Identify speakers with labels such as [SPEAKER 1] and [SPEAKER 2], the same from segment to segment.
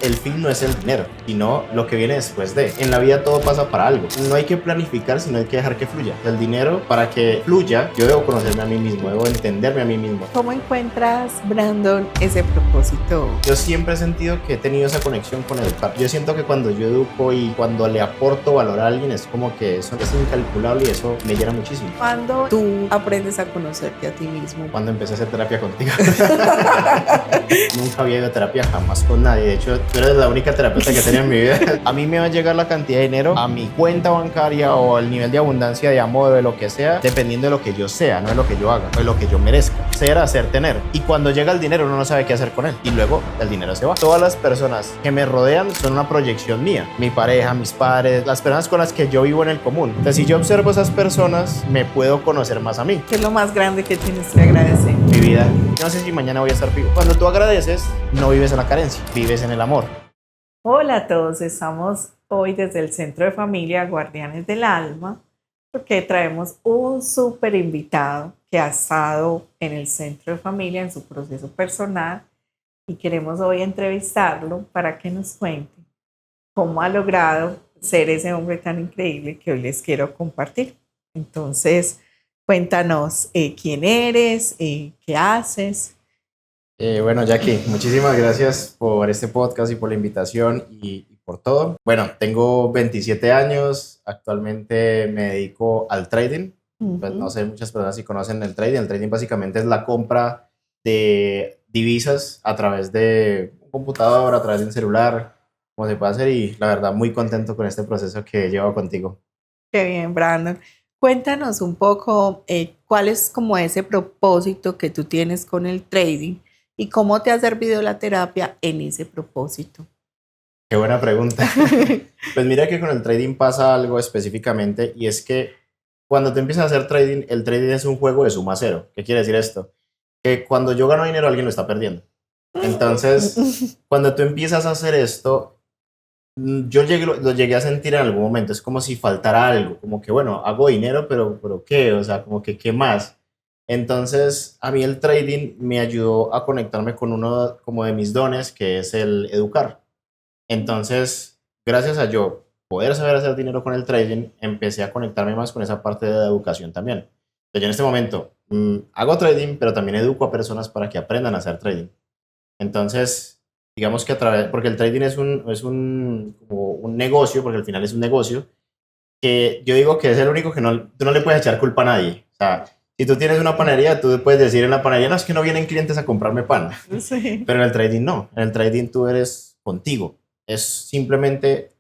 [SPEAKER 1] el fin no es el dinero, sino lo que viene después de. En la vida todo pasa para algo. No hay que planificar, sino hay que dejar que fluya. El dinero, para que fluya, yo debo conocerme a mí mismo, debo entenderme a mí mismo.
[SPEAKER 2] ¿Cómo encuentras, Brandon, ese propósito?
[SPEAKER 1] Yo siempre he sentido que he tenido esa conexión con educar. Yo siento que cuando yo educo y cuando le aporto valor a alguien, es como que eso es incalculable y eso me llena muchísimo.
[SPEAKER 2] ¿Cuándo tú aprendes a conocerte a ti mismo?
[SPEAKER 1] Cuando empecé a hacer terapia contigo. Nunca había ido a terapia jamás con nadie. De hecho, tú eres la única terapeuta que tenía en mi vida. A mí me va a llegar la cantidad de dinero a mi cuenta bancaria o al nivel de abundancia de amor o de lo que sea, dependiendo de lo que yo sea, no de lo que yo haga, o de lo que yo merezca. Ser, hacer, tener. Y cuando llega el dinero, uno no sabe qué hacer con él. Y luego el dinero se va. Todas las personas que me rodean son una proyección mía. Mi pareja, mis padres, las personas con las que yo vivo en el común. Entonces, si yo observo a esas personas, me puedo conocer más a mí.
[SPEAKER 2] ¿Qué es lo más grande que tienes que agradecer?
[SPEAKER 1] Mi vida. No sé si mañana voy a estar vivo. Cuando tú agradeces, no vives en la carencia, vives en el amor.
[SPEAKER 2] Hola a todos, estamos hoy desde el Centro de Familia Guardianes del Alma porque traemos un súper invitado que ha estado en el Centro de Familia en su proceso personal y queremos hoy entrevistarlo para que nos cuente cómo ha logrado ser ese hombre tan increíble que hoy les quiero compartir. Entonces, cuéntanos quién eres, qué haces.
[SPEAKER 1] Bueno, Jackie, muchísimas gracias por este podcast y por la invitación y por todo. Bueno, tengo 27 años, actualmente me dedico al trading. Pues no sé, muchas personas si conocen el trading. El trading básicamente es la compra de divisas a través de un computador, a través de un celular, como se puede hacer, y la verdad muy contento con este proceso que llevo contigo.
[SPEAKER 2] Qué bien, Brandon. Cuéntanos un poco cuál es como ese propósito que tú tienes con el trading y cómo te ha servido la terapia en ese propósito.
[SPEAKER 1] Qué buena pregunta. Pues mira que con el trading pasa algo específicamente y es que cuando te empiezas a hacer trading, el trading es un juego de suma cero. ¿Qué quiere decir esto? Que cuando yo gano dinero, alguien lo está perdiendo. Entonces, cuando tú empiezas a hacer esto, yo lo llegué a sentir en algún momento. Es como si faltara algo, como que bueno, hago dinero, pero ¿qué? O sea, como que ¿qué más? Entonces, a mí el trading me ayudó a conectarme con uno como de mis dones, que es el educar. Entonces, gracias a yo poder saber hacer dinero con el trading, empecé a conectarme más con esa parte de la educación también. Entonces, yo en este momento hago trading, pero también educo a personas para que aprendan a hacer trading. Entonces, digamos que a través, porque el trading como un negocio, porque al final es un negocio, que yo digo que es el único que tú no le puedes echar culpa a nadie. O sea, si tú tienes una panadería, tú puedes decir en la panadería, no, es que no vienen clientes a comprarme pan.
[SPEAKER 2] Sí.
[SPEAKER 1] Pero en el trading no. En el trading tú eres contigo. Es simplemente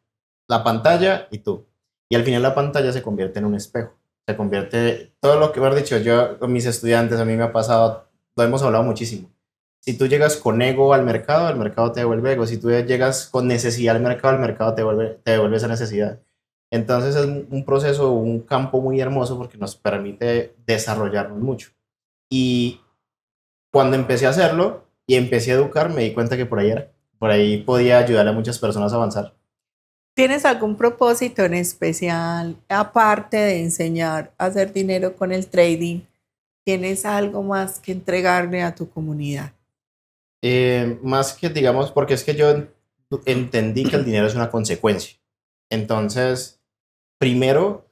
[SPEAKER 1] la pantalla y tú. Y al final la pantalla se convierte en un espejo. Se convierte, todo lo que me has dicho, yo con mis estudiantes, a mí me ha pasado, lo hemos hablado muchísimo. Si tú llegas con ego al mercado te devuelve ego. Si tú llegas con necesidad al mercado te devuelve esa necesidad. Entonces es un proceso, un campo muy hermoso porque nos permite desarrollarnos mucho. Y cuando empecé a hacerlo y empecé a educar, me di cuenta que por ahí era. Por ahí podía ayudar a muchas personas a avanzar.
[SPEAKER 2] ¿Tienes algún propósito en especial, aparte de enseñar a hacer dinero con el trading? ¿Tienes algo más que entregarle a tu comunidad?
[SPEAKER 1] Más que, digamos, porque es que yo entendí que el dinero es una consecuencia. Entonces, primero,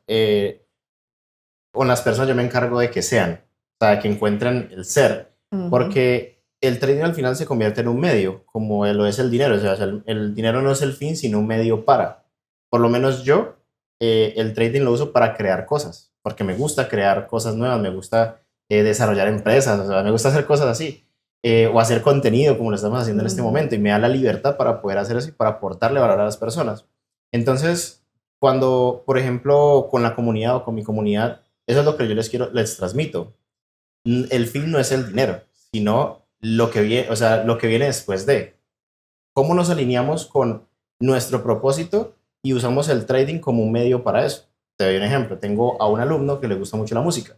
[SPEAKER 1] con las personas yo me encargo de que sean, o sea, que encuentren el ser, porque el trading al final se convierte en un medio, como lo es el dinero. O sea, el dinero no es el fin, sino un medio para. Por lo menos yo, el trading lo uso para crear cosas, porque me gusta crear cosas nuevas, me gusta desarrollar empresas, o sea, me gusta hacer cosas así. O hacer contenido como lo estamos haciendo en este momento, y me da la libertad para poder hacer eso y para aportarle valor a las personas. Entonces, cuando, por ejemplo, con la comunidad o con mi comunidad, eso es lo que yo les transmito. El fin no es el dinero, sino lo que viene, o sea, lo que viene después de. ¿Cómo nos alineamos con nuestro propósito y usamos el trading como un medio para eso? Te doy un ejemplo. Tengo a un alumno que le gusta mucho la música,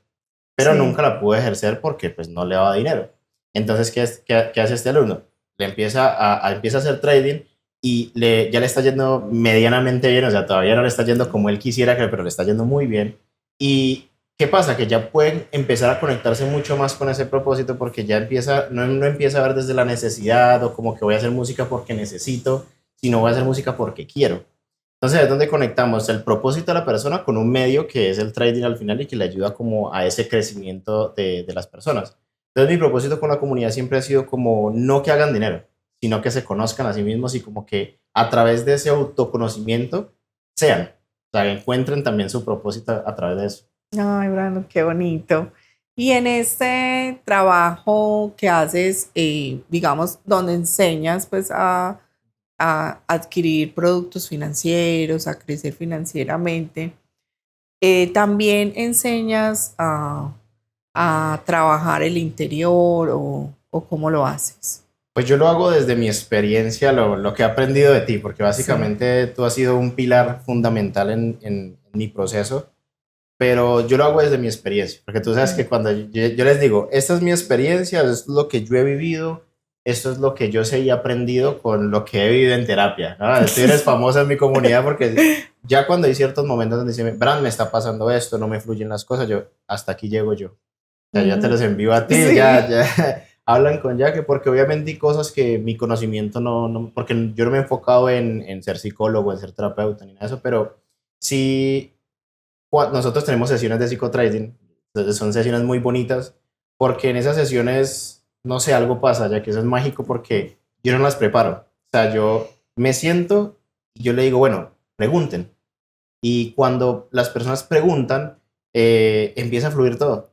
[SPEAKER 1] pero
[SPEAKER 2] Sí.
[SPEAKER 1] nunca la pudo ejercer porque pues no le daba dinero. Entonces, ¿qué hace este alumno? Empieza a hacer trading y ya le está yendo medianamente bien, o sea, todavía no le está yendo como él quisiera, pero le está yendo muy bien. ¿Y qué pasa? Que ya pueden empezar a conectarse mucho más con ese propósito porque ya no empieza a ver desde la necesidad o como que voy a hacer música porque necesito, sino voy a hacer música porque quiero. Entonces es donde conectamos el propósito de la persona con un medio que es el trading al final y que le ayuda como a ese crecimiento de las personas. Entonces mi propósito con la comunidad siempre ha sido como no que hagan dinero, sino que se conozcan a sí mismos y como que a través de ese autoconocimiento sean, o sea, encuentren también su propósito a través de eso.
[SPEAKER 2] Ay, Brandon, qué bonito. Y en este trabajo que haces, digamos, donde enseñas pues a adquirir productos financieros, a crecer financieramente, también enseñas a trabajar el interior o cómo lo haces.
[SPEAKER 1] Pues yo lo hago desde mi experiencia, lo que he aprendido de ti, porque
[SPEAKER 2] Sí.
[SPEAKER 1] básicamente tú has sido un pilar fundamental en mi proceso, pero yo lo hago desde mi experiencia, porque tú sabes que cuando yo les digo, esta es mi experiencia, esto es lo que yo he vivido, esto es lo que yo sé y he aprendido con lo que he vivido en terapia, ¿no? Tú eres famosa en mi comunidad porque ya cuando hay ciertos momentos donde dicen, Brand, me está pasando esto, no me fluyen las cosas, yo, hasta aquí llego yo. O sea, ya te los envío a ti,
[SPEAKER 2] Sí.
[SPEAKER 1] ya hablan con Jaque, porque obviamente hay cosas que mi conocimiento no porque yo no me he enfocado en ser psicólogo, en ser terapeuta, ni nada de eso, pero sí, nosotros tenemos sesiones de psicotrading, entonces son sesiones muy bonitas, porque en esas sesiones, no sé, algo pasa, ya que eso es mágico porque yo no las preparo. O sea, yo me siento y yo le digo, bueno, pregunten. Y cuando las personas preguntan, empieza a fluir todo.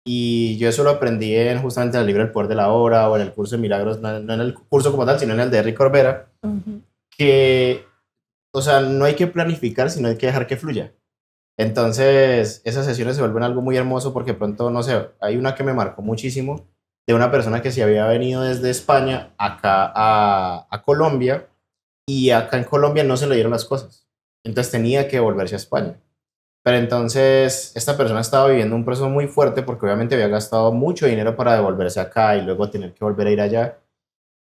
[SPEAKER 1] Y yo eso lo aprendí justamente en el libro El Poder de la Hora o en el curso de Milagros, no en el curso como tal, sino en el de Rick Corbera, que, o sea, no hay que planificar, sino hay que dejar que fluya. Entonces, esas sesiones se vuelven algo muy hermoso porque pronto, no sé, hay una que me marcó muchísimo de una persona que se había venido desde España acá a Colombia y acá en Colombia no se le dieron las cosas. Entonces tenía que volverse a España. Pero entonces esta persona estaba viviendo un proceso muy fuerte porque obviamente había gastado mucho dinero para devolverse acá y luego tener que volver a ir allá.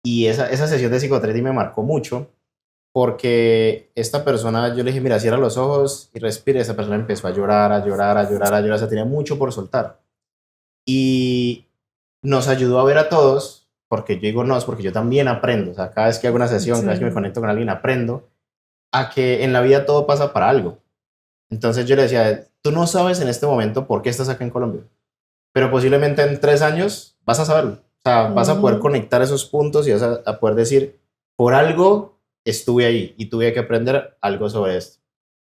[SPEAKER 1] Y esa sesión de psicoterapia me marcó mucho porque esta persona, yo le dije, mira, cierra los ojos y respire. Esa persona empezó a llorar, a llorar, a llorar, a llorar. O sea, tenía mucho por soltar. Y nos ayudó a ver a todos, porque yo digo no, es porque yo también aprendo. O sea, cada vez que hago una sesión, cada vez que me conecto con alguien, aprendo a que en la vida todo pasa para algo. Entonces yo le decía, tú no sabes en este momento por qué estás acá en Colombia, pero posiblemente en 3 años vas a saberlo. O sea, vas a poder conectar esos puntos y vas a poder decir, por algo estuve ahí y tuve que aprender algo sobre esto.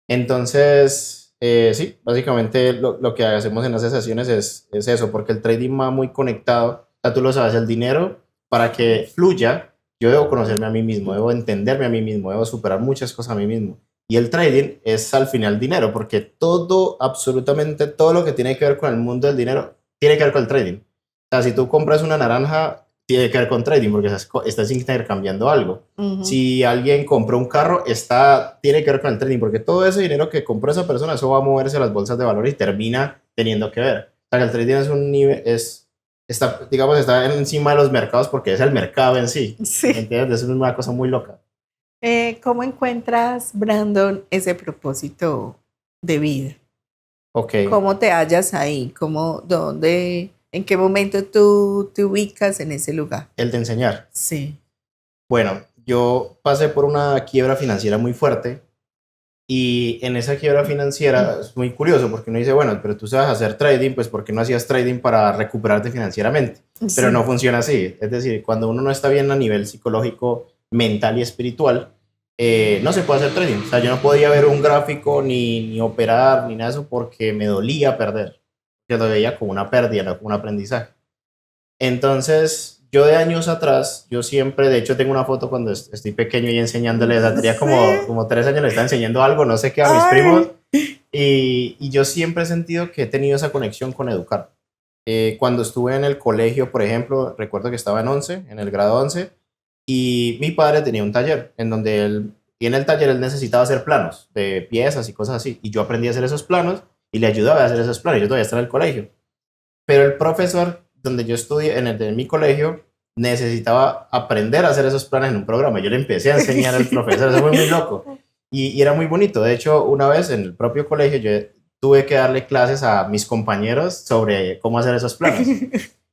[SPEAKER 1] Entonces, sí, básicamente lo que hacemos en esas sesiones es eso, porque el trading va muy conectado. O sea, tú lo sabes, el dinero, para que fluya, yo debo conocerme a mí mismo, debo entenderme a mí mismo, debo superar muchas cosas a mí mismo. Y el trading es al final dinero, porque todo, absolutamente todo lo que tiene que ver con el mundo del dinero, tiene que ver con el trading. O sea, si tú compras una naranja, tiene que ver con trading, porque estás intercambiando algo. Si alguien compró un carro, tiene que ver con el trading, porque todo ese dinero que compró esa persona, eso va a moverse a las bolsas de valores y termina teniendo que ver. O sea, que el trading es un nivel, digamos, está encima de los mercados porque es el mercado en sí.
[SPEAKER 2] Sí.
[SPEAKER 1] ¿Entiendes? Eso es una cosa muy loca.
[SPEAKER 2] ¿Cómo encuentras, Brandon, ese propósito de vida?
[SPEAKER 1] Ok.
[SPEAKER 2] ¿Cómo te hallas ahí? ¿En qué momento tú te ubicas en ese lugar?
[SPEAKER 1] El de enseñar.
[SPEAKER 2] Sí.
[SPEAKER 1] Bueno, yo pasé por una quiebra financiera muy fuerte y en esa quiebra financiera es muy curioso porque uno dice, bueno, pero tú sabes hacer trading, pues ¿por qué no hacías trading para recuperarte financieramente?
[SPEAKER 2] Sí.
[SPEAKER 1] Pero no funciona así. Es decir, cuando uno no está bien a nivel psicológico, mental y espiritual, no se puede hacer trading. O sea, yo no podía ver un gráfico ni operar ni nada de eso porque me dolía perder. Que lo veía como una pérdida, no como un aprendizaje. Entonces, yo de años atrás, yo siempre, de hecho tengo una foto cuando estoy pequeño y enseñándole, tenía como 3 años, le estaba enseñando algo, no sé qué, a mis primos, y yo siempre he sentido que he tenido esa conexión con educar. Cuando estuve en el colegio, por ejemplo, recuerdo que estaba en el grado 11, y mi padre tenía un taller y en el taller él necesitaba hacer planos de piezas y cosas así, y yo aprendí a hacer esos planos y le ayudaba a hacer esos planos, yo todavía estaba en el colegio. Pero el profesor donde yo estudié, de mi colegio, necesitaba aprender a hacer esos planes en un programa. Yo le empecé a enseñar al profesor, eso fue muy loco. Y era muy bonito. De hecho, una vez en el propio colegio, yo tuve que darle clases a mis compañeros sobre cómo hacer esos planes.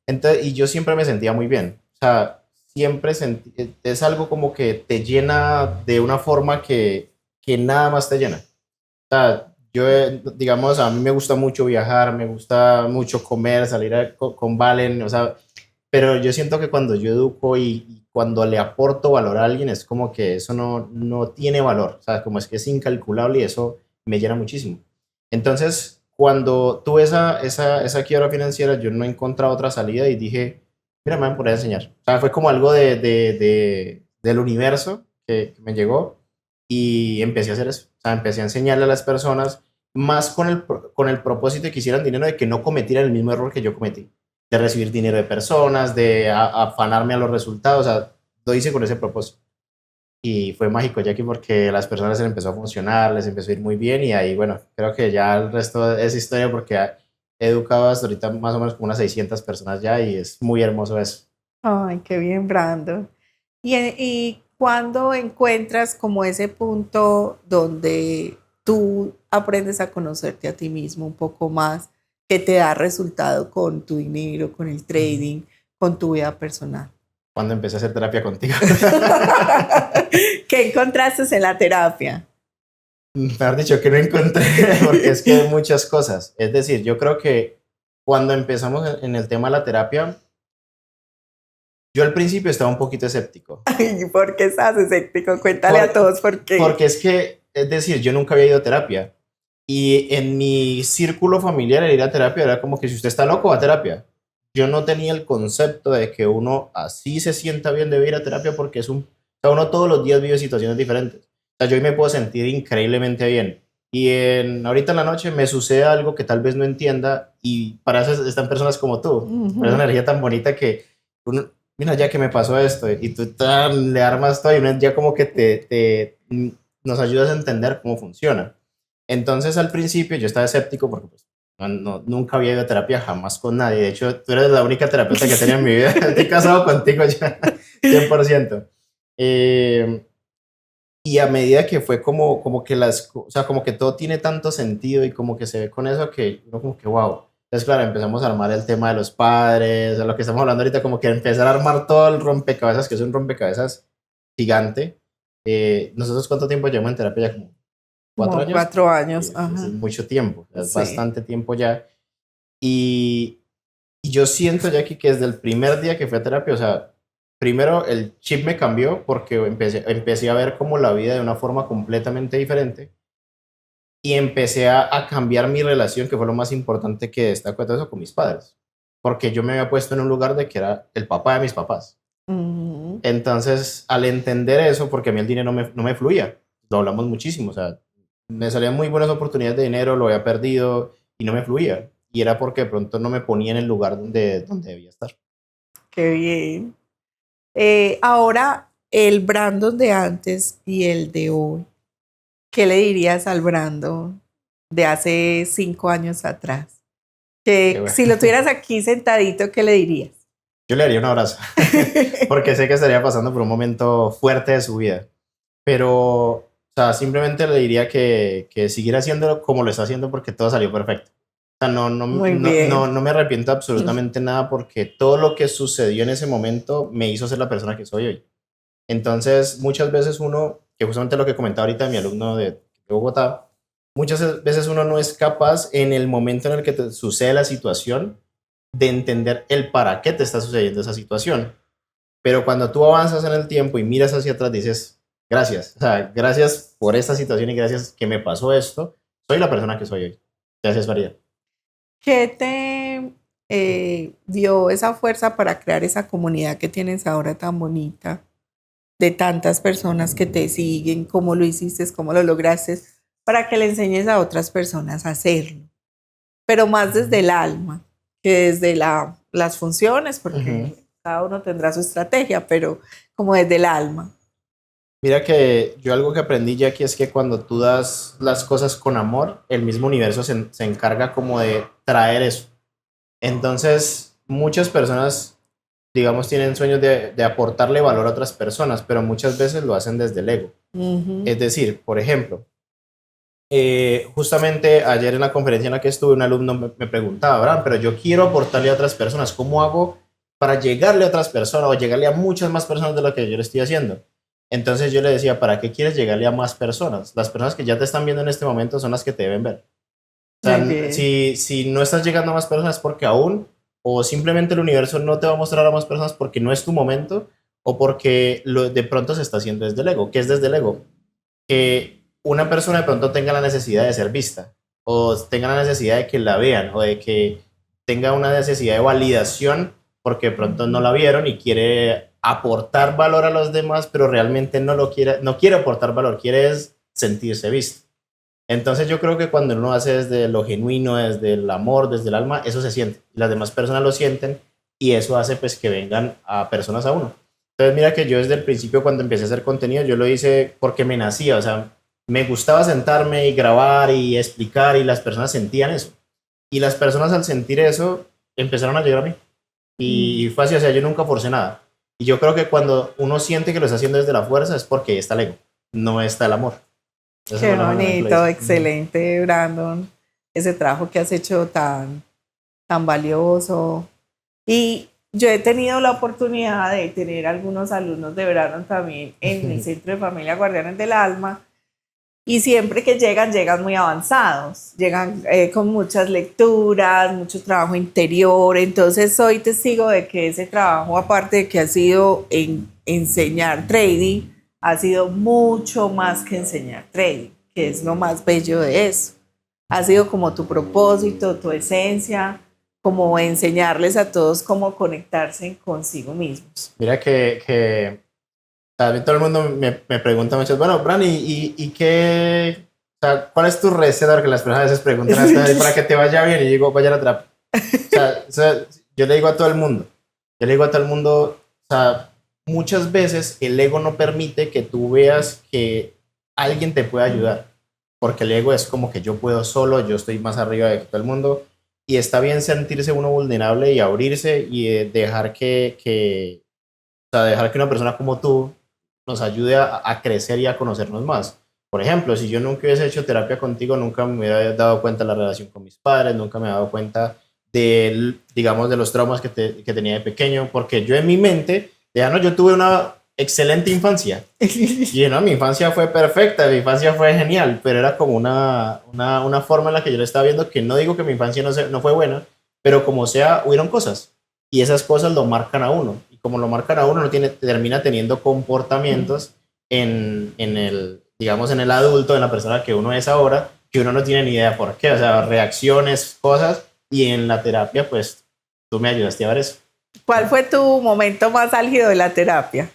[SPEAKER 1] Entonces, y yo siempre me sentía muy bien. O sea, siempre es algo como que te llena de una forma que nada más te llena. O sea, yo, digamos, a mí me gusta mucho viajar, me gusta mucho comer, salir con Valen, o sea, pero yo siento que cuando yo educo y cuando le aporto valor a alguien, es como que eso no tiene valor, o sea, como es que es incalculable y eso me llena muchísimo. Entonces, cuando tuve esa quiebra financiera, yo no encontraba otra salida y dije, mira, me van a poner a enseñar. O sea, fue como algo del universo que me llegó y empecé a hacer eso. O sea, empecé a enseñarle a las personas más con el propósito de que hicieran dinero, de que no cometieran el mismo error que yo cometí, de recibir dinero de personas, de afanarme a los resultados. O sea, lo hice con ese propósito. Y fue mágico, Jackie, porque las personas se les empezó a funcionar, les empezó a ir muy bien y ahí, bueno, creo que ya el resto es historia porque he educado hasta ahorita más o menos como unas 600 personas ya y es muy hermoso eso.
[SPEAKER 2] Ay, qué bien, Brandon. Y cuando encuentras como ese punto donde tú aprendes a conocerte a ti mismo un poco más, que te da resultado con tu dinero, con el trading, con tu vida personal.
[SPEAKER 1] Cuando empecé a hacer terapia contigo.
[SPEAKER 2] ¿Qué encontraste en la terapia?
[SPEAKER 1] Mejor dicho, que no encontré, porque es que hay muchas cosas. Es decir, yo creo que cuando empezamos en el tema de la terapia, yo al principio estaba un poquito escéptico.
[SPEAKER 2] Ay, ¿por qué estás escéptico? Cuéntale a todos por qué.
[SPEAKER 1] Porque es que, es decir, yo nunca había ido a terapia. Y en mi círculo familiar el ir a terapia era como que si usted está loco, va a terapia. Yo no tenía el concepto de que uno así se sienta bien de ir a terapia porque o sea, uno todos los días vive situaciones diferentes. O sea, yo hoy me puedo sentir increíblemente bien. Y ahorita en la noche me sucede algo que tal vez no entienda y para eso están personas como tú. Por esa energía tan bonita que uno, mira, ya que me pasó esto y tú le armas todo y uno ya como que nos ayudas a entender cómo funciona. Entonces al principio yo estaba escéptico porque pues, nunca había ido a terapia jamás con nadie. De hecho, tú eres la única terapeuta que tenía en mi vida. Estoy casado contigo ya, 100%. Y a medida que fue como que o sea, como que todo tiene tanto sentido y como que se ve con eso que uno como que wow. Entonces, claro, empezamos a armar el tema de los padres, de lo que estamos hablando ahorita, como que empezar a armar todo el rompecabezas, que es un rompecabezas gigante. ¿Nosotros cuánto tiempo llevamos en terapia? ¿Ya como 4
[SPEAKER 2] Como
[SPEAKER 1] años?
[SPEAKER 2] 4 años,
[SPEAKER 1] Es
[SPEAKER 2] ajá.
[SPEAKER 1] mucho tiempo, es
[SPEAKER 2] Sí.
[SPEAKER 1] bastante tiempo ya. Y yo siento, Jackie, que desde el primer día que fui a terapia, o sea, primero el chip me cambió porque empecé a ver como la vida de una forma completamente diferente y empecé a cambiar mi relación, que fue lo más importante que destaco de todo eso, con mis padres. Porque yo me había puesto en un lugar de que era el papá de mis papás.
[SPEAKER 2] Ujú.
[SPEAKER 1] Entonces, al entender eso, porque a mí el dinero no me fluía, lo hablamos muchísimo, o sea, me salían muy buenas oportunidades de dinero, lo había perdido y no me fluía. Y era porque de pronto no me ponía en el lugar donde debía estar.
[SPEAKER 2] Qué bien. Ahora, el Brandon de antes y el de hoy, ¿qué le dirías al Brandon de hace 5 años atrás?
[SPEAKER 1] Qué
[SPEAKER 2] Que
[SPEAKER 1] bueno.
[SPEAKER 2] si lo tuvieras aquí sentadito, ¿qué le dirías?
[SPEAKER 1] Yo le daría un abrazo, porque sé que estaría pasando por un momento fuerte de su vida. Pero, o sea, simplemente le diría que siguiera haciéndolo como lo está haciendo porque todo salió perfecto. O sea,
[SPEAKER 2] Muy bien.
[SPEAKER 1] no me arrepiento absolutamente nada porque todo lo que sucedió en ese momento me hizo ser la persona que soy hoy. Entonces, muchas veces uno, que justamente lo que comentaba ahorita mi alumno de Bogotá, muchas veces uno no es capaz en el momento en el que te sucede la situación de entender el para qué te está sucediendo esa situación. Pero cuando tú avanzas en el tiempo y miras hacia atrás, dices, gracias, o sea, gracias por esta situación y gracias que me pasó esto, soy la persona que soy hoy. Gracias, María.
[SPEAKER 2] ¿Qué te dio esa fuerza para crear esa comunidad que tienes ahora tan bonita, de tantas personas que te siguen? ¿Cómo lo hiciste? ¿Cómo lo lograste? Para que le enseñes a otras personas a hacerlo, pero más desde el alma que desde las funciones,
[SPEAKER 1] Ujú.
[SPEAKER 2] porque cada uno tendrá su estrategia, pero como desde el alma.
[SPEAKER 1] Mira que yo algo que aprendí ya aquí es que cuando tú das las cosas con amor, el mismo universo se encarga como de traer eso. Entonces, muchas personas, digamos, tienen sueños de aportarle valor a otras personas, pero muchas veces lo hacen desde el ego.
[SPEAKER 2] Ujú.
[SPEAKER 1] Es decir, por ejemplo, justamente ayer en la conferencia en la que estuve, un alumno me preguntaba, Abraham, pero yo quiero aportarle a otras personas, ¿cómo hago para llegarle a otras personas o llegarle a muchas más personas de lo que yo le estoy haciendo. Entonces yo le decía, ¿para qué quieres llegarle a más personas? Las personas que ya te están viendo en este momento son las que te deben ver. O
[SPEAKER 2] Muy
[SPEAKER 1] sea,
[SPEAKER 2] bien.
[SPEAKER 1] si no estás llegando a más personas es porque aún, o simplemente el universo no te va a mostrar a más personas porque no es tu momento, o porque de pronto se está haciendo desde el ego. ¿Qué es desde el ego? Que una persona de pronto tenga la necesidad de ser vista, o tenga la necesidad de que la vean, o de que tenga una necesidad de validación porque de pronto no la vieron y quiere aportar valor a los demás, pero realmente no quiere aportar valor, quiere es sentirse visto. Entonces yo creo que cuando uno hace desde lo genuino, desde el amor, desde el alma, eso se siente. Las demás personas lo sienten y eso hace pues que vengan a personas a uno. Entonces mira que yo desde el principio cuando empecé a hacer contenido, yo lo hice porque me nacía, o sea, me gustaba sentarme y grabar y explicar y las personas sentían eso. Y las personas al sentir eso empezaron a llegar a mí. Y fue así, o sea, yo nunca forcé nada. Y yo creo que cuando uno siente que lo está haciendo desde la fuerza es porque está el ego, no está el amor. Esa
[SPEAKER 2] Qué
[SPEAKER 1] fue la manera en que lo
[SPEAKER 2] bonito,
[SPEAKER 1] hice.
[SPEAKER 2] excelente, Brandon. Ese trabajo que has hecho tan valioso. Y yo he tenido la oportunidad de tener algunos alumnos de verano también en el Centro de Familia Guardianes del Alma. Y siempre que llegan muy avanzados, llegan con muchas lecturas, mucho trabajo interior. Entonces soy testigo de que ese trabajo, aparte de que ha sido en enseñar trading, ha sido mucho más que enseñar trading, que es lo más bello de eso. Ha sido como tu propósito, tu esencia, como enseñarles a todos cómo conectarse consigo mismos.
[SPEAKER 1] Mira que también todo el mundo me pregunta mucho, bueno, Bran, ¿y qué? O sea, ¿cuál es tu receta? Que las personas a veces preguntan hasta para que te vaya bien y yo digo, vaya a la terapia. O sea, yo le digo a todo el mundo, o sea, muchas veces el ego no permite que tú veas que alguien te puede ayudar, porque el ego es como que yo puedo solo, yo estoy más arriba de todo el mundo, y está bien sentirse uno vulnerable y abrirse y o sea, dejar que una persona como tú nos ayude a crecer y a conocernos más. Por ejemplo, si yo nunca hubiese hecho terapia contigo, nunca me hubiera dado cuenta de la relación con mis padres, nunca me he dado cuenta de, digamos, de los traumas que tenía de pequeño, porque yo en mi mente, ya no, yo tuve una excelente infancia. Y no, mi infancia fue perfecta, mi infancia fue genial, pero era como una forma en la que yo lo estaba viendo, que no digo que mi infancia no fue buena, pero como sea, hubieron cosas. Y esas cosas lo marcan a uno. Y como lo marcan a uno, termina teniendo comportamientos en el, digamos, en el adulto, en la persona que uno es ahora, que uno no tiene ni idea por qué. O sea, reacciones, cosas. Y en la terapia, pues, tú me ayudaste a ver eso.
[SPEAKER 2] ¿Cuál fue tu momento más álgido de la terapia?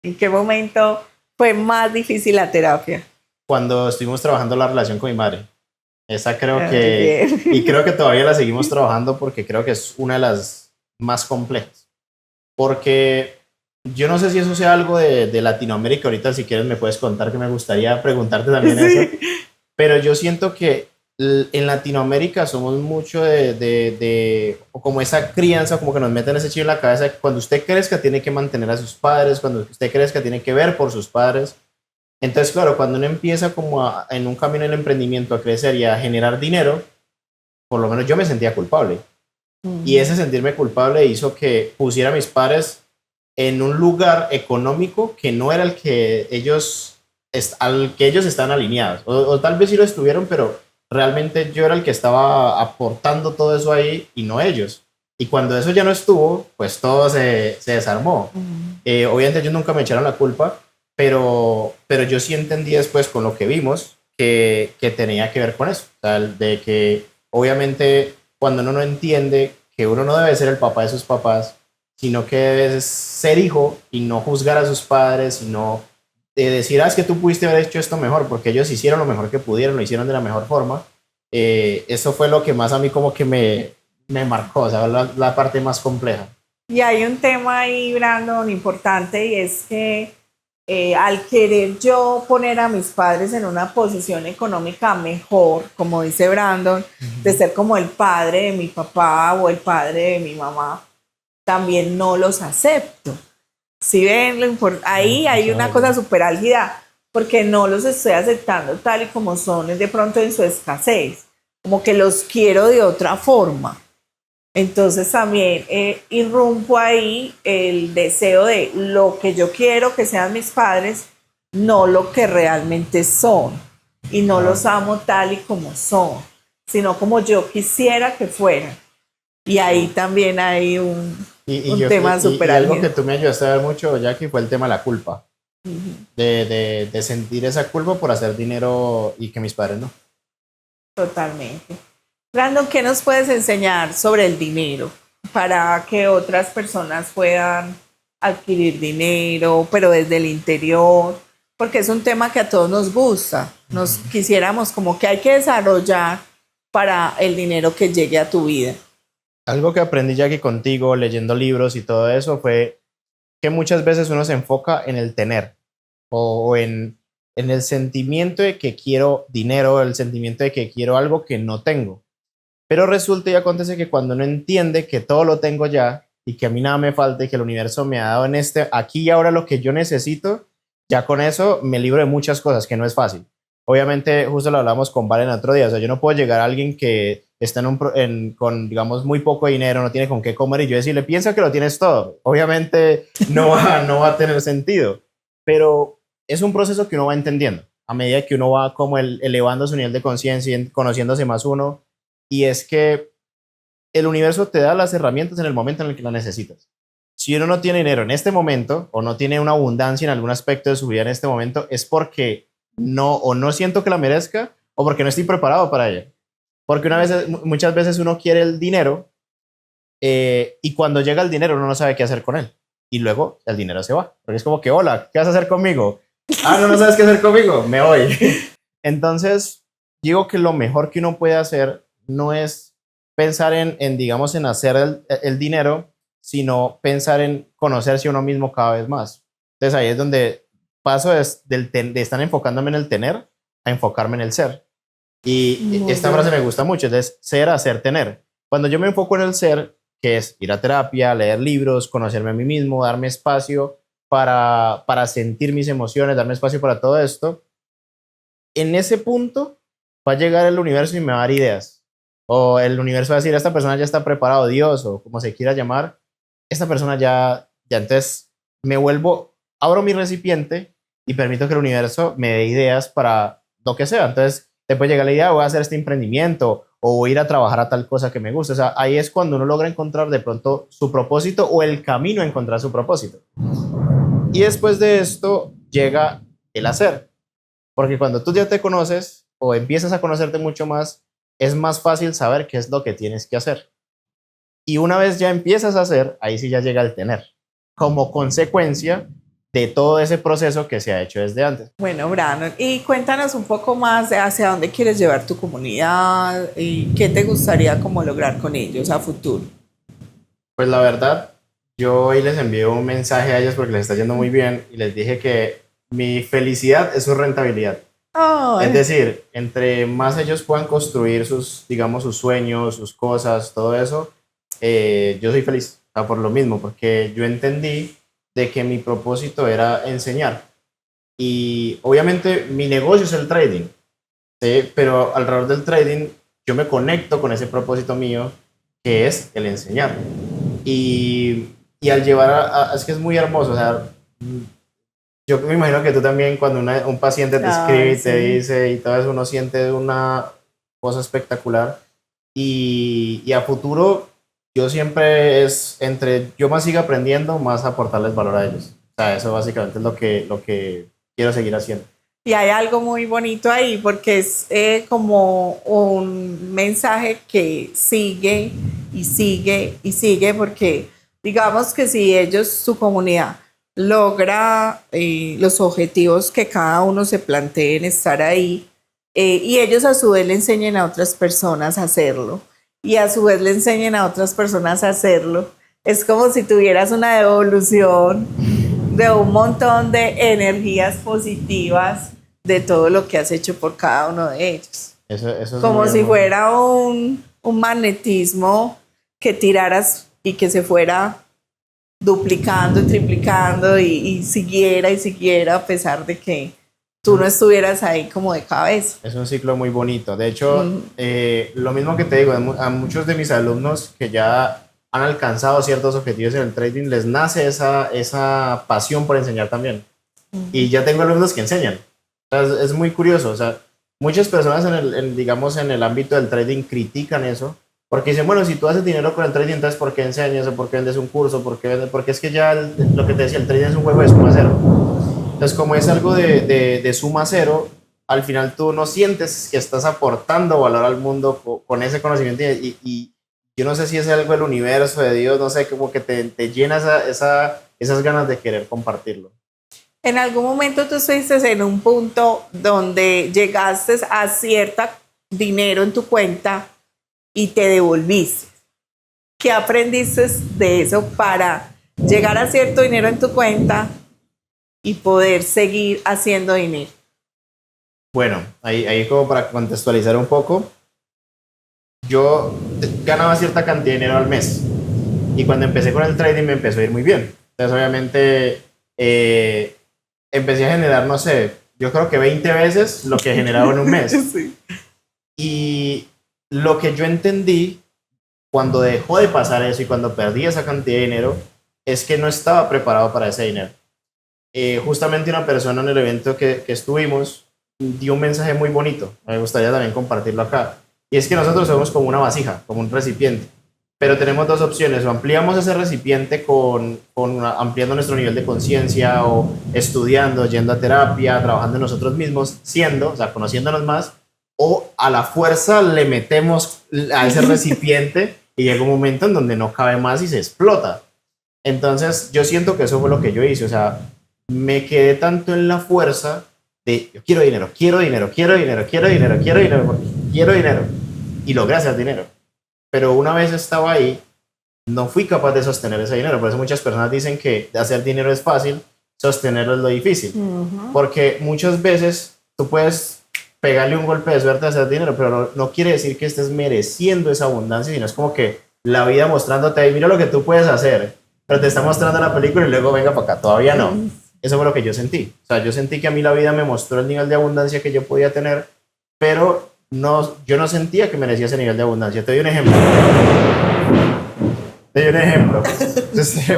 [SPEAKER 2] ¿En qué momento fue más difícil la terapia?
[SPEAKER 1] Cuando estuvimos trabajando la relación con mi madre. Esa creo que,
[SPEAKER 2] Bien.
[SPEAKER 1] y creo que todavía la seguimos trabajando porque creo que es una de las más complejas. Porque yo no sé si eso sea algo de Latinoamérica, ahorita si quieres me puedes contar, que me gustaría preguntarte también eso,
[SPEAKER 2] Sí.
[SPEAKER 1] pero yo siento que en Latinoamérica somos mucho o como esa crianza, como que nos meten ese chip en la cabeza, que cuando usted crezca tiene que mantener a sus padres, cuando usted crezca tiene que ver por sus padres. Entonces, claro, cuando uno empieza como en un camino del emprendimiento a crecer y a generar dinero, por lo menos yo me sentía culpable. Y ese sentirme culpable hizo que pusiera a mis padres en un lugar económico que no era el que al que ellos están alineados. O tal vez sí lo estuvieron, pero realmente yo era el que estaba aportando todo eso ahí y no ellos. Y cuando eso ya no estuvo, pues todo se desarmó. Obviamente ellos nunca me echaron la culpa, pero yo sí entendí después con lo que vimos que tenía que ver con eso. O sea, de que obviamente cuando uno no entiende que uno no debe ser el papá de sus papás, sino que debe ser hijo y no juzgar a sus padres, sino decir, es que tú pudiste haber hecho esto mejor, porque ellos hicieron lo mejor que pudieron, lo hicieron de la mejor forma. Eso fue lo que más a mí como que me marcó, o sea, la parte más compleja.
[SPEAKER 2] Y hay un tema ahí, Brandon, importante, y es que al querer yo poner a mis padres en una posición económica mejor, como dice Brandon, de ser como el padre de mi papá o el padre de mi mamá, también no los acepto. Si ven, ahí hay una cosa súper álgida, porque no los estoy aceptando tal y como son, es de pronto en su escasez, como que los quiero de otra forma. Entonces también irrumpo ahí el deseo de lo que yo quiero que sean mis padres, no lo que realmente son. Y no los amo tal y como son, sino como yo quisiera que fueran. Y ahí también hay un tema súper
[SPEAKER 1] y algo que
[SPEAKER 2] álgido.
[SPEAKER 1] tú me ayudaste a ver mucho, Jackie, fue el tema de la culpa. De sentir esa culpa por hacer dinero y que mis padres no.
[SPEAKER 2] Totalmente. Brandon, ¿qué nos puedes enseñar sobre el dinero para que otras personas puedan adquirir dinero, pero desde el interior? Porque es un tema que a todos nos gusta. Nos quisiéramos como que hay que desarrollar para el dinero que llegue a tu vida.
[SPEAKER 1] Algo que aprendí, Jackie, contigo, leyendo libros y todo eso, fue que muchas veces uno se enfoca en el tener o en el sentimiento de que quiero dinero, el sentimiento de que quiero algo que no tengo. Pero resulta y acontece que cuando uno entiende que todo lo tengo ya y que a mí nada me falta y que el universo me ha dado en este aquí y ahora lo que yo necesito, ya con eso me libro de muchas cosas que no es fácil. Obviamente, justo lo hablamos con Valen el otro día, o sea, yo no puedo llegar a alguien que está con, digamos, muy poco dinero, no tiene con qué comer y yo decirle, piensa que lo tienes todo. Obviamente no va a tener sentido, pero es un proceso que uno va entendiendo a medida que uno va como elevando su nivel de conciencia y conociéndose más uno. Y es que el universo te da las herramientas en el momento en el que las necesitas. Si uno no tiene dinero en este momento o no tiene una abundancia en algún aspecto de su vida en este momento, es porque no siento que la merezca o porque no estoy preparado para ella. Porque muchas veces uno quiere el dinero y cuando llega el dinero uno no sabe qué hacer con él. Y luego el dinero se va. Porque es como que, hola, ¿qué vas a hacer conmigo? Ah, no sabes qué hacer conmigo, me voy. Entonces, digo que lo mejor que uno puede hacer no es pensar digamos, en hacer el dinero, sino pensar en conocerse a uno mismo cada vez más. Entonces ahí es donde paso de estar enfocándome en el tener a enfocarme en el ser. Y esta frase me gusta mucho, es ser, hacer, tener. Cuando yo me enfoco en el ser, que es ir a terapia, leer libros, conocerme a mí mismo, darme espacio para sentir mis emociones, darme espacio para todo esto, en ese punto va a llegar el universo y me va a dar ideas. O el universo va a decir, esta persona ya está preparado, Dios, o como se quiera llamar, esta persona ya entonces me vuelvo, abro mi recipiente y permito que el universo me dé ideas para lo que sea. Entonces, te puede llegar la idea, voy a hacer este emprendimiento o voy a ir a trabajar a tal cosa que me gusta. O sea, ahí es cuando uno logra encontrar de pronto su propósito o el camino a encontrar su propósito. Y después de esto llega el hacer. Porque cuando tú ya te conoces o empiezas a conocerte mucho más, es más fácil saber qué es lo que tienes que hacer. Y una vez ya empiezas a hacer, ahí sí ya llega el tener, como consecuencia de todo ese proceso que se ha hecho desde antes.
[SPEAKER 2] Bueno, Brandon, y cuéntanos un poco más de hacia dónde quieres llevar tu comunidad y qué te gustaría como lograr con ellos a futuro.
[SPEAKER 1] Pues la verdad, yo hoy les envié un mensaje a ellos porque les está yendo muy bien y les dije que mi felicidad es su rentabilidad.
[SPEAKER 2] Ay.
[SPEAKER 1] Es decir, entre más ellos puedan construir sus, digamos, sus sueños, sus cosas, todo eso, yo soy feliz. O sea, por lo mismo, porque yo entendí de que mi propósito era enseñar. Y obviamente mi negocio es el trading, ¿sí? Pero alrededor del trading yo me conecto con ese propósito mío, que es el enseñar. Y al llevar es que es muy hermoso, o sea, yo me imagino que tú también cuando un paciente te escribe y te dice y todo eso, uno siente una cosa espectacular. Y a futuro, yo siempre es entre yo más siga aprendiendo, más aportarles valor a ellos. O sea, eso básicamente es lo que quiero seguir haciendo.
[SPEAKER 2] Y hay algo muy bonito ahí porque es como un mensaje que sigue y sigue y sigue porque digamos que si ellos, su comunidad, logra los objetivos que cada uno se planteen estar ahí y ellos a su vez le enseñen a otras personas a hacerlo y a su vez le enseñen a otras personas a hacerlo, es como si tuvieras una devolución de un montón de energías positivas de todo lo que has hecho por cada uno de ellos.
[SPEAKER 1] Eso es
[SPEAKER 2] como si fuera un magnetismo que tiraras y que se fuera duplicando y triplicando y siguiera a pesar de que tú no estuvieras ahí como de cabeza.
[SPEAKER 1] Es un ciclo muy bonito. De hecho, lo mismo que te digo, a muchos de mis alumnos que ya han alcanzado ciertos objetivos en el trading, les nace esa pasión por enseñar también. Y ya tengo alumnos que enseñan. O sea, es muy curioso. O sea, muchas personas digamos, en el ámbito del trading critican eso, porque dicen, bueno, si tú haces dinero con el trading, entonces ¿por qué enseñas o por qué vendes un curso? Porque es que ya lo que te decía, el trading es un juego de suma cero. Entonces, como es algo de suma cero, al final tú no sientes que estás aportando valor al mundo con ese conocimiento y yo no sé si es algo del universo, de Dios, no sé, como que te llena esas ganas de querer compartirlo.
[SPEAKER 2] En algún momento tú estuviste en un punto donde llegaste a cierto dinero en tu cuenta y te devolviste. ¿Qué aprendiste de eso para llegar a cierto dinero en tu cuenta y poder seguir haciendo dinero?
[SPEAKER 1] Bueno, ahí como para contextualizar un poco, yo ganaba cierta cantidad de dinero al mes y cuando empecé con el trading me empezó a ir muy bien. Entonces obviamente empecé a generar, no sé, yo creo que 20 veces lo que generaba en un mes.
[SPEAKER 2] Sí.
[SPEAKER 1] Y lo que yo entendí cuando dejó de pasar eso y cuando perdí esa cantidad de dinero es que no estaba preparado para ese dinero. Justamente una persona en el evento que estuvimos dio un mensaje muy bonito, me gustaría también compartirlo acá, y es que nosotros somos como una vasija, como un recipiente, pero tenemos dos opciones: o ampliamos ese recipiente ampliando nuestro nivel de conciencia o estudiando, yendo a terapia, trabajando en nosotros mismos, o sea, conociéndonos más, o a la fuerza le metemos a ese recipiente y llega un momento en donde no cabe más y se explota. Entonces yo siento que eso fue lo que yo hice, o sea, me quedé tanto en la fuerza de yo quiero dinero, quiero dinero, quiero dinero, quiero dinero, quiero dinero, porque quiero dinero, y logré hacer dinero. Pero una vez estaba ahí, no fui capaz de sostener ese dinero. Por eso muchas personas dicen que hacer dinero es fácil, sostenerlo es lo difícil. Porque muchas veces tú puedes pegarle un golpe de suerte a hacer dinero, pero no quiere decir que estés mereciendo esa abundancia, sino es como que la vida mostrándote, mira lo que tú puedes hacer, pero te está mostrando la película y luego venga para acá, todavía no. Eso fue lo que yo sentí. O sea, yo sentí que a mí la vida me mostró el nivel de abundancia que yo podía tener, pero yo no sentía que merecía ese nivel de abundancia. Te doy un ejemplo.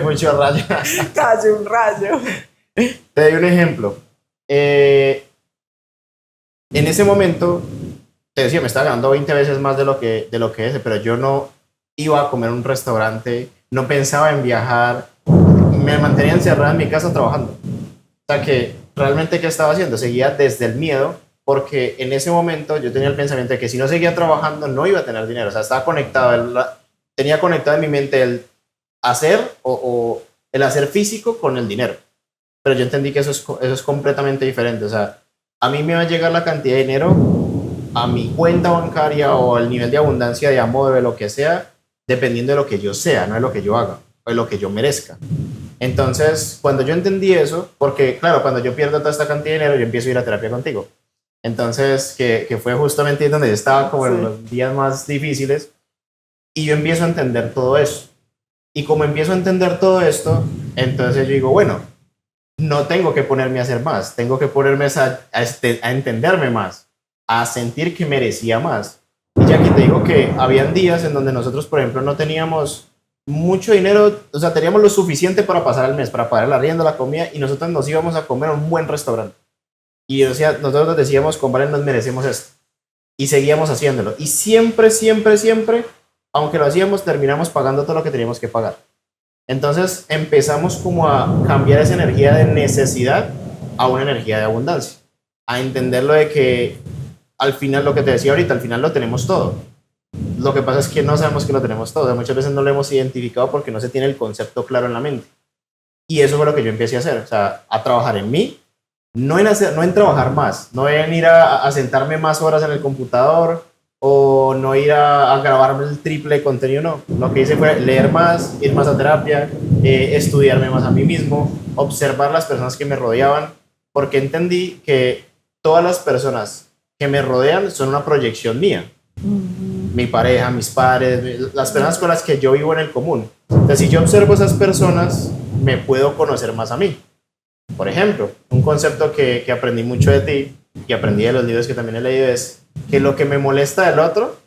[SPEAKER 1] Mucho rayo.
[SPEAKER 2] Casi un rayo.
[SPEAKER 1] Te doy un ejemplo. En ese momento, te decía, me estaba ganando 20 veces más de lo que es, pero yo no iba a comer en un restaurante, no pensaba en viajar, me mantenía encerrada en mi casa trabajando. O sea que realmente, ¿qué estaba haciendo? Seguía desde el miedo, porque en ese momento yo tenía el pensamiento de que si no seguía trabajando no iba a tener dinero. O sea, estaba conectado, tenía conectado en mi mente el hacer o el hacer físico con el dinero. Pero yo entendí que eso es completamente diferente. O sea, a mí me va a llegar la cantidad de dinero a mi cuenta bancaria o al nivel de abundancia de amor, de lo que sea, dependiendo de lo que yo sea, no de lo que yo haga o de lo que yo merezca. Entonces, cuando yo entendí eso, porque claro, cuando yo pierdo toda esta cantidad de dinero, yo empiezo a ir a terapia contigo. Entonces, que fue justamente donde yo estaba como en los días más difíciles, y yo empiezo a entender todo eso. Y como empiezo a entender todo esto, entonces yo digo, bueno, no tengo que ponerme a hacer más, tengo que ponerme a entenderme más, a sentir que merecía más. Y ya aquí te digo que habían días en donde nosotros, por ejemplo, no teníamos mucho dinero, o sea, teníamos lo suficiente para pasar el mes, para pagar el arriendo, la comida, y nosotros nos íbamos a comer a un buen restaurante. Y nosotros nos decíamos, compadre, nos merecemos esto. Y seguíamos haciéndolo. Y siempre, siempre, siempre, aunque lo hacíamos, terminamos pagando todo lo que teníamos que pagar. Entonces empezamos como a cambiar esa energía de necesidad a una energía de abundancia. A entenderlo de que al final, lo que te decía ahorita, al final lo tenemos todo. Lo que pasa es que no sabemos que lo tenemos todo. Muchas veces no lo hemos identificado porque no se tiene el concepto claro en la mente. Y eso fue lo que yo empecé a hacer. O sea, a trabajar en mí. No en trabajar más, no en ir a sentarme más horas en el computador o no ir a grabarme el triple de contenido, no. Lo que hice fue leer más, ir más a terapia, estudiarme más a mí mismo, observar las personas que me rodeaban, porque entendí que todas las personas que me rodean son una proyección mía. Mi pareja, mis padres, las personas con las que yo vivo en el común. Entonces, si yo observo a esas personas, me puedo conocer más a mí. Por ejemplo, un concepto que aprendí mucho de ti y aprendí de los libros que también he leído es que lo que me molesta del otro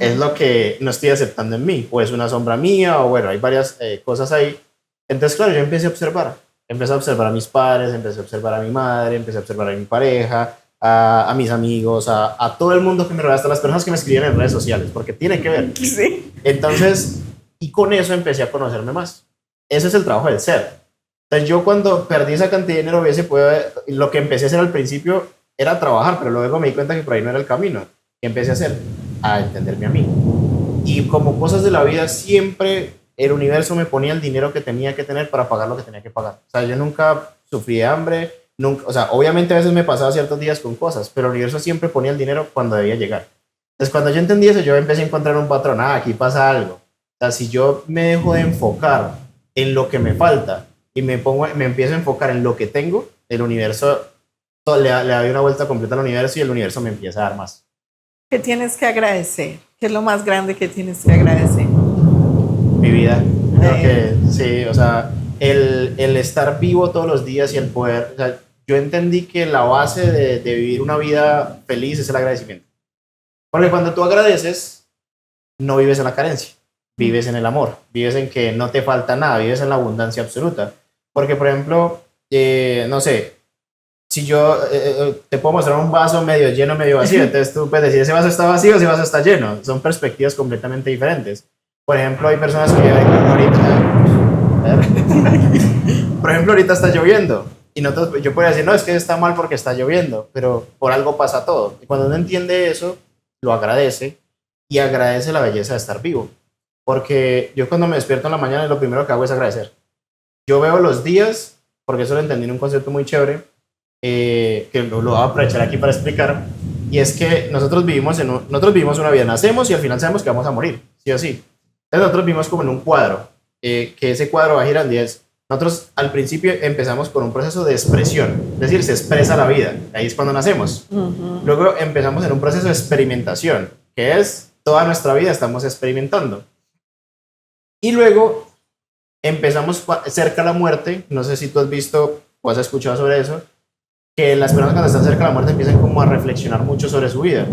[SPEAKER 1] es lo que no estoy aceptando en mí, o es una sombra mía, o bueno, hay varias cosas ahí. Entonces, claro, yo empecé a observar a mis padres, empecé a observar a mi madre, empecé a observar a mi pareja, a mis amigos, a todo el mundo que me rodea, hasta las personas que me escribían en redes sociales, porque tiene que ver.
[SPEAKER 2] Sí.
[SPEAKER 1] Entonces, y con eso empecé a conocerme más. Ese es el trabajo del ser. Entonces, yo cuando perdí esa cantidad de dinero, lo que empecé a hacer al principio era trabajar, pero luego me di cuenta que por ahí no era el camino. ¿Qué empecé a hacer? A entenderme a mí. Y como cosas de la vida, siempre el universo me ponía el dinero que tenía que tener para pagar lo que tenía que pagar. O sea, yo nunca sufrí de hambre, nunca, o sea, obviamente a veces me pasaba ciertos días con cosas, pero el universo siempre ponía el dinero cuando debía llegar. Entonces, cuando yo entendí eso, yo empecé a encontrar un patrón. Aquí pasa algo. O sea, si yo me dejo de enfocar en lo que me falta y me empiezo a enfocar en lo que tengo, el universo le doy una vuelta completa al universo y el universo me empieza a dar más.
[SPEAKER 2] ¿Qué tienes que agradecer? ¿Qué es lo más grande que tienes que agradecer?
[SPEAKER 1] Mi vida. Creo que sí, o sea, el estar vivo todos los días y el poder, o sea, yo entendí que la base de vivir una vida feliz es el agradecimiento. Porque cuando tú agradeces, no vives en la carencia, vives en el amor, vives en que no te falta nada, vives en la abundancia absoluta. Porque, por ejemplo, no sé, si yo te puedo mostrar un vaso medio lleno, medio vacío, entonces tú puedes decir, ese vaso está vacío, ese vaso está lleno. Son perspectivas completamente diferentes. Por ejemplo, hay personas que por ejemplo, ahorita está lloviendo. Y nosotros, yo podría decir, no, es que está mal porque está lloviendo, pero por algo pasa todo. Y cuando uno entiende eso, lo agradece y agradece la belleza de estar vivo. Porque yo cuando me despierto en la mañana, lo primero que hago es agradecer. Yo veo los días, porque eso lo entendí en un concepto muy chévere, que lo voy a aprovechar aquí para explicar, y es que nosotros vivimos una vida, nacemos y al final sabemos que vamos a morir, sí o sí. Entonces nosotros vivimos como en un cuadro, que ese cuadro va girando y nosotros al principio empezamos con un proceso de expresión, es decir, se expresa la vida, ahí es cuando nacemos. Luego empezamos en un proceso de experimentación, que es toda nuestra vida estamos experimentando. Y luego empezamos cerca de la muerte, no sé si tú has visto o has escuchado sobre eso, que las personas cuando están cerca de la muerte empiezan como a reflexionar mucho sobre su vida.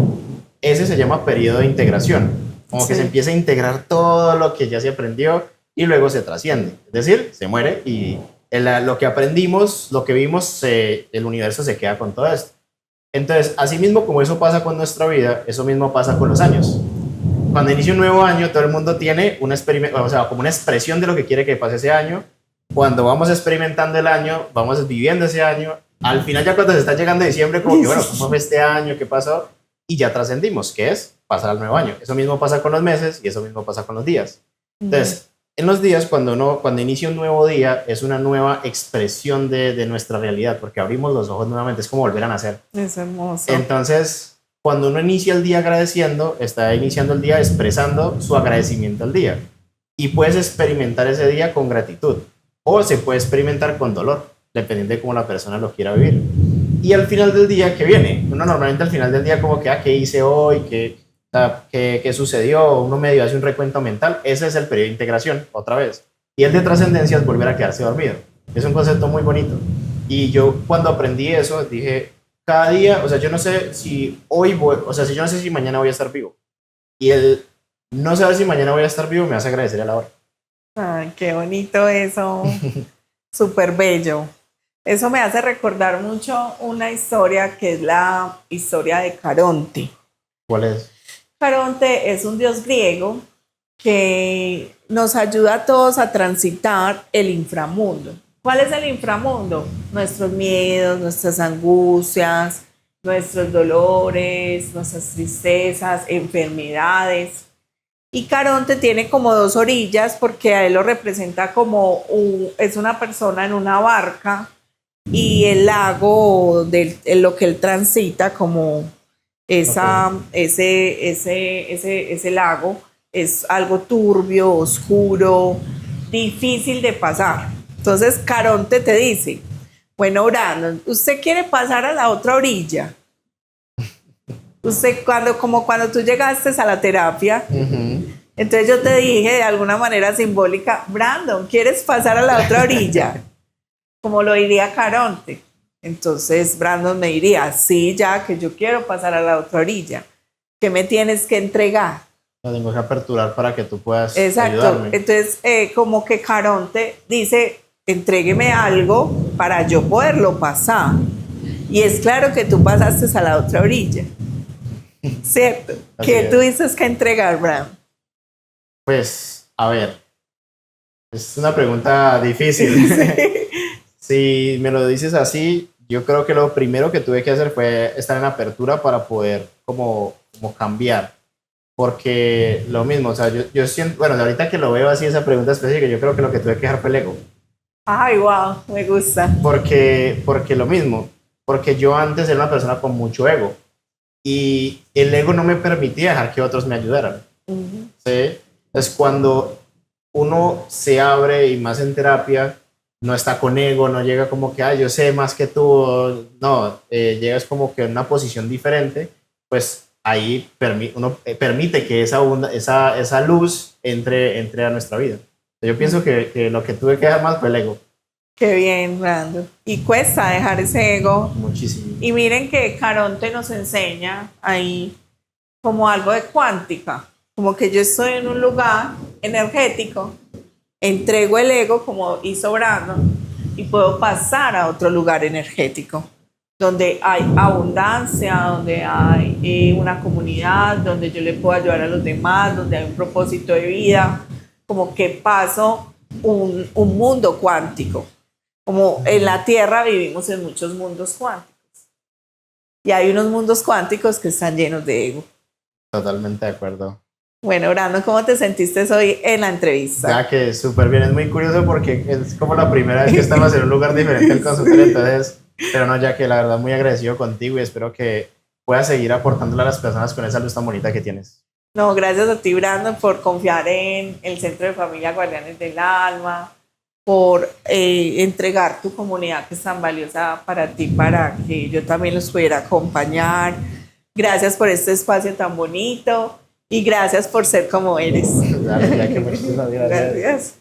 [SPEAKER 1] Ese se llama periodo de integración, como que se empieza a integrar todo lo que ya se aprendió y luego se trasciende, es decir, se muere y lo que aprendimos, lo que vimos, el universo se queda con todo esto. Entonces, así mismo como eso pasa con nuestra vida, eso mismo pasa con los años. Cuando inicia un nuevo año, todo el mundo tiene un experimento, o sea, como una expresión de lo que quiere que pase ese año. Cuando vamos experimentando el año, vamos viviendo ese año. Al final, ya cuando se está llegando diciembre, como que, bueno, ¿cómo fue este año? ¿Qué pasó? Y ya trascendimos, que es pasar al nuevo año. Eso mismo pasa con los meses y eso mismo pasa con los días. Entonces, en los días, cuando inicia un nuevo día, es una nueva expresión de nuestra realidad, porque abrimos los ojos nuevamente, es como volver a nacer.
[SPEAKER 2] Es hermoso.
[SPEAKER 1] Entonces, cuando uno inicia el día agradeciendo, está iniciando el día expresando su agradecimiento al día. Y puedes experimentar ese día con gratitud o se puede experimentar con dolor, dependiendo de cómo la persona lo quiera vivir. Y al final del día, ¿qué viene? Uno normalmente al final del día como que, ¿qué hice hoy? ¿Qué sucedió? Uno medio hace un recuento mental. Ese es el periodo de integración, otra vez. Y el de trascendencia es volver a quedarse dormido. Es un concepto muy bonito. Y yo cuando aprendí eso dije, cada día, o sea, yo no sé si hoy voy, o sea, si yo no sé si mañana voy a estar vivo. Y el no saber si mañana voy a estar vivo me hace agradecer a la hora.
[SPEAKER 2] Ay, qué bonito eso. Súper bello. Eso me hace recordar mucho una historia que es la historia de Caronte.
[SPEAKER 1] ¿Cuál es?
[SPEAKER 2] Caronte es un dios griego que nos ayuda a todos a transitar el inframundo. ¿Cuál es el inframundo? Nuestros miedos, nuestras angustias, nuestros dolores, nuestras tristezas, enfermedades. Y Caronte tiene como dos orillas porque a él lo representa como es una persona en una barca y el lago en lo que él transita como ese lago es algo turbio, oscuro, difícil de pasar. Entonces Caronte te dice, bueno, Brandon, ¿usted quiere pasar a la otra orilla? Usted cuando tú llegaste a la terapia, entonces yo te dije de alguna manera simbólica, Brandon, ¿quieres pasar a la otra orilla? como lo diría Caronte. Entonces Brandon me diría, sí, ya que yo quiero pasar a la otra orilla. ¿Qué me tienes que entregar?
[SPEAKER 1] Lo tengo que aperturar para que tú puedas
[SPEAKER 2] Exacto.
[SPEAKER 1] ayudarme.
[SPEAKER 2] Entonces, como que Caronte dice, entrégueme algo para yo poderlo pasar. Y es claro que tú pasaste a la otra orilla. ¿Cierto?
[SPEAKER 1] Así
[SPEAKER 2] ¿Qué
[SPEAKER 1] es.
[SPEAKER 2] tú dices que entregar, Brandon?
[SPEAKER 1] Pues, a ver, es una pregunta difícil. Si me lo dices así, yo creo que lo primero que tuve que hacer fue estar en apertura para poder como cambiar. Porque lo mismo, o sea, yo siento, bueno, ahorita que lo veo así, esa pregunta específica, yo creo que lo que tuve que dejar fue el ego.
[SPEAKER 2] Ay, wow, me gusta.
[SPEAKER 1] Porque lo mismo, porque yo antes era una persona con mucho ego y el ego no me permitía dejar que otros me ayudaran. ¿Sí? Es cuando uno se abre y más en terapia, no está con ego, no llega como que, yo sé más que tú, no, llegas como que en una posición diferente, pues ahí uno permite que esa luz entre a nuestra vida. Yo pienso que lo que tuve que dejar más fue el ego.
[SPEAKER 2] Qué bien, Brando. Y cuesta dejar ese ego.
[SPEAKER 1] Muchísimo.
[SPEAKER 2] Y miren que Caronte nos enseña ahí como algo de cuántica, como que yo estoy en un lugar energético, entrego el ego como hizo Brandon y puedo pasar a otro lugar energético donde hay abundancia, donde hay una comunidad, donde yo le puedo ayudar a los demás, donde hay un propósito de vida, como que paso un mundo cuántico. Como en la Tierra vivimos en muchos mundos cuánticos. Y hay unos mundos cuánticos que están llenos de ego.
[SPEAKER 1] Totalmente de acuerdo.
[SPEAKER 2] Bueno, Brandon, ¿cómo te sentiste hoy en la entrevista?
[SPEAKER 1] Ya que súper bien, es muy curioso porque es como la primera vez que estamos en un lugar diferente al consultorio, entonces, pero no, ya que la verdad muy agradecido contigo y espero que puedas seguir aportándole a las personas con esa luz tan bonita que tienes.
[SPEAKER 2] No, gracias a ti, Brandon, por confiar en el Centro de Familia Guardianes del Alma, por entregar tu comunidad que es tan valiosa para ti, para que yo también los pudiera acompañar. Gracias por este espacio tan bonito y gracias por ser como eres.
[SPEAKER 1] Dale, ya que muchísimas gracias.
[SPEAKER 2] Gracias.